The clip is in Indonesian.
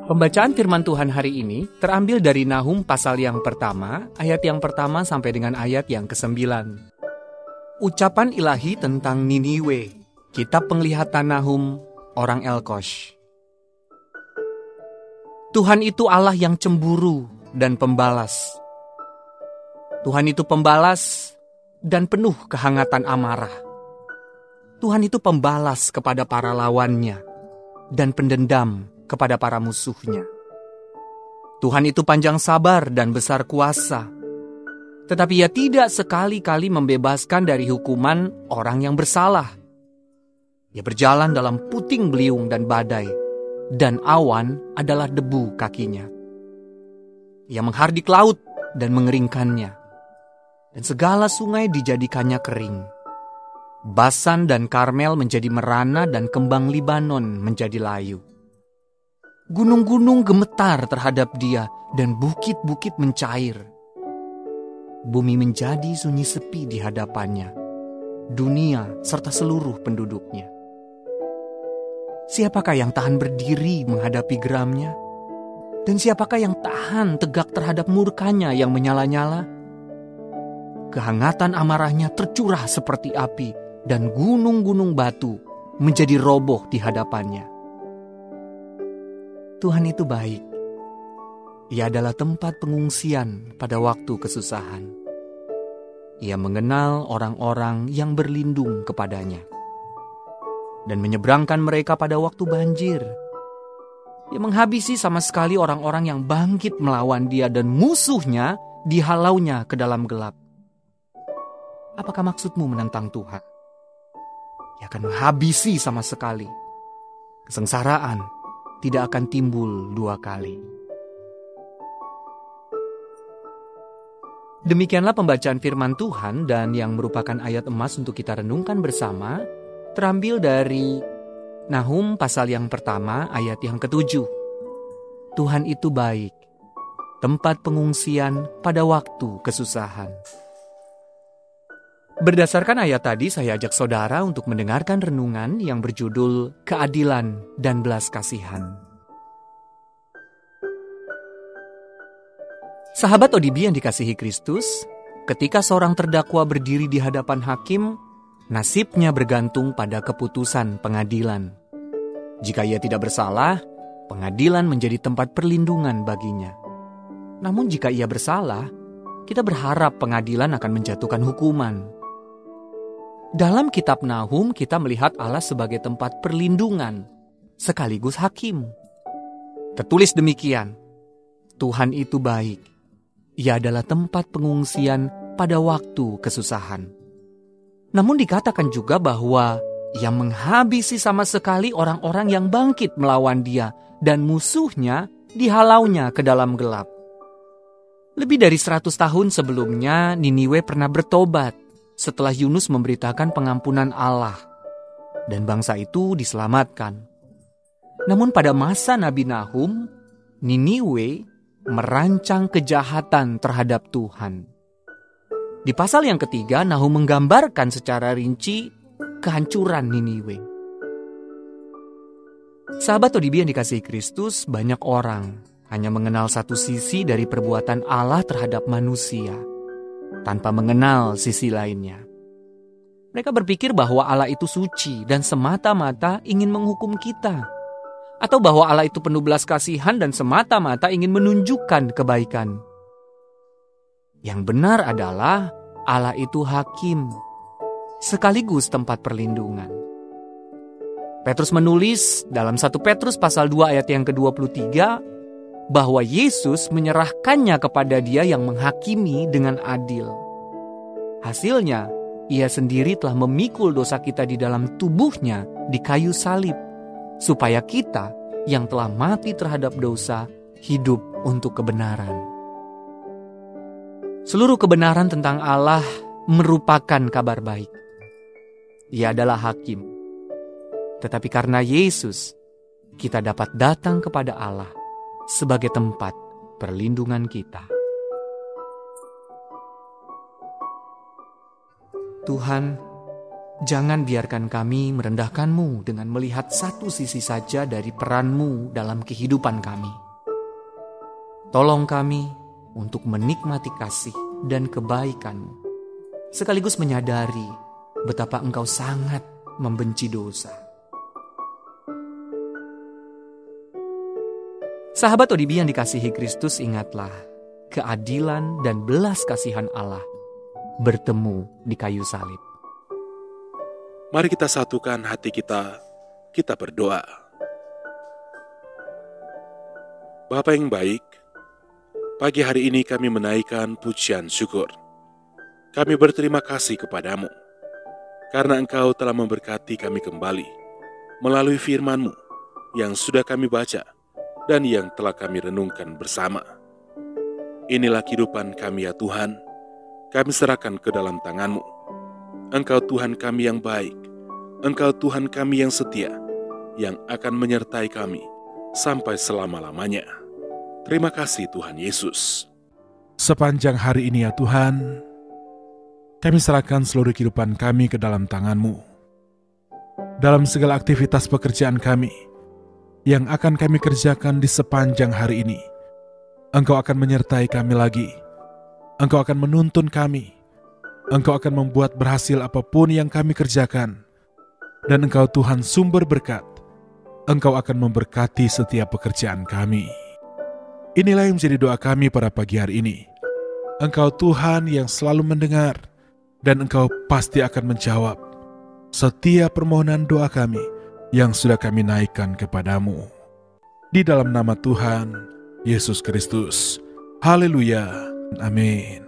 Pembacaan firman Tuhan hari ini terambil dari Nahum pasal yang pertama, ayat yang pertama sampai dengan ayat yang ke-9. Ucapan ilahi tentang Niniwe, Kitab Penglihatan Nahum, orang Elkosh. Tuhan itu Allah yang cemburu dan pembalas. Tuhan itu pembalas dan penuh kehangatan amarah. Tuhan itu pembalas kepada para lawannya dan pendendam kepada para musuhnya. Tuhan itu panjang sabar dan besar kuasa, tetapi Ia tidak sekali-kali membebaskan dari hukuman orang yang bersalah. Ia berjalan dalam puting beliung dan badai, dan awan adalah debu kakinya. Ia menghardik laut dan mengeringkannya, dan segala sungai dijadikannya kering. Basan dan Karmel menjadi merana dan kembang Libanon menjadi layu. Gunung-gunung gemetar terhadap Dia dan bukit-bukit mencair. Bumi menjadi sunyi sepi di hadapannya, dunia serta seluruh penduduknya. Siapakah yang tahan berdiri menghadapi geramnya? Dan siapakah yang tahan tegak terhadap murkanya yang menyala-nyala? Kehangatan amarahnya tercurah seperti api, dan gunung-gunung batu menjadi roboh di hadapannya. Tuhan itu baik. Ia adalah tempat pengungsian pada waktu kesusahan. Ia mengenal orang-orang yang berlindung kepadanya dan menyeberangkan mereka pada waktu banjir. Ia menghabisi sama sekali orang-orang yang bangkit melawan Dia, dan musuhnya dihalaunya ke dalam gelap. Apakah maksudmu menentang Tuhan? Ia akan menghabisi sama sekali. Kesengsaraan tidak akan timbul dua kali. Demikianlah pembacaan firman Tuhan, dan yang merupakan ayat emas untuk kita renungkan bersama terambil dari Nahum pasal yang pertama ayat yang ke-7. Tuhan itu baik, tempat pengungsian pada waktu kesusahan. Berdasarkan ayat tadi, saya ajak saudara untuk mendengarkan renungan yang berjudul Keadilan dan Belas Kasihan. Sahabat ODB yang dikasihi Kristus, ketika seorang terdakwa berdiri di hadapan hakim, nasibnya bergantung pada keputusan pengadilan. Jika ia tidak bersalah, pengadilan menjadi tempat perlindungan baginya. Namun jika ia bersalah, kita berharap pengadilan akan menjatuhkan hukuman. Dalam kitab Nahum, kita melihat Allah sebagai tempat perlindungan, sekaligus hakim. Tertulis demikian, Tuhan itu baik. Ia adalah tempat pengungsian pada waktu kesusahan. Namun dikatakan juga bahwa Ia menghabisi sama sekali orang-orang yang bangkit melawan Dia, dan musuhnya dihalaunya ke dalam gelap. Lebih dari 100 tahun sebelumnya, Niniwe pernah bertobat setelah Yunus memberitakan pengampunan Allah, dan bangsa itu diselamatkan. Namun pada masa Nabi Nahum, Niniwe merancang kejahatan terhadap Tuhan. Di pasal yang ketiga, Nahum menggambarkan secara rinci kehancuran Niniwe. Sahabat ODB yang dikasihi Kristus, banyak orang hanya mengenal satu sisi dari perbuatan Allah terhadap manusia, tanpa mengenal sisi lainnya. Mereka berpikir bahwa Allah itu suci dan semata-mata ingin menghukum kita, atau bahwa Allah itu penuh belas kasihan dan semata-mata ingin menunjukkan kebaikan. Yang benar adalah Allah itu hakim, sekaligus tempat perlindungan. Petrus menulis dalam 1 Petrus pasal 2 ayat yang ke-23 bahwa Yesus menyerahkannya kepada Dia yang menghakimi dengan adil. Hasilnya, Ia sendiri telah memikul dosa kita di dalam tubuhnya di kayu salib, supaya kita yang telah mati terhadap dosa hidup untuk kebenaran. Seluruh kebenaran tentang Allah merupakan kabar baik. Ia adalah hakim. Tetapi karena Yesus, kita dapat datang kepada Allah sebagai tempat perlindungan kita. Tuhan, Jangan biarkan kami merendahkan-Mu dengan melihat satu sisi saja dari peran-Mu dalam kehidupan kami. Tolong kami untuk menikmati kasih dan kebaikan-Mu, sekaligus menyadari betapa Engkau sangat membenci dosa. Sahabat ODB yang dikasihi Kristus, ingatlah, keadilan dan belas kasihan Allah bertemu di kayu salib. Mari kita satukan hati kita berdoa. Bapa yang baik, pagi hari ini kami menaikkan pujian syukur. Kami berterima kasih kepadamu, karena Engkau telah memberkati kami kembali melalui firman-Mu yang sudah kami baca dan yang telah kami renungkan bersama. Inilah kehidupan kami ya Tuhan, kami serahkan ke dalam tangan-Mu. Engkau Tuhan kami yang baik, Engkau Tuhan kami yang setia, yang akan menyertai kami sampai selama-lamanya. Terima kasih Tuhan Yesus. Sepanjang hari ini ya Tuhan, kami serahkan seluruh kehidupan kami ke dalam tangan-Mu. Dalam segala aktivitas pekerjaan kami yang akan kami kerjakan di sepanjang hari ini, Engkau akan menyertai kami lagi. Engkau akan menuntun kami. Engkau akan membuat berhasil apapun yang kami kerjakan. Dan Engkau Tuhan sumber berkat. Engkau akan memberkati setiap pekerjaan kami. Inilah yang menjadi doa kami pada pagi hari ini. Engkau Tuhan yang selalu mendengar, dan Engkau pasti akan menjawab setiap permohonan doa kami yang sudah kami naikkan kepadamu. Di dalam nama Tuhan Yesus Kristus. Haleluya. Amin.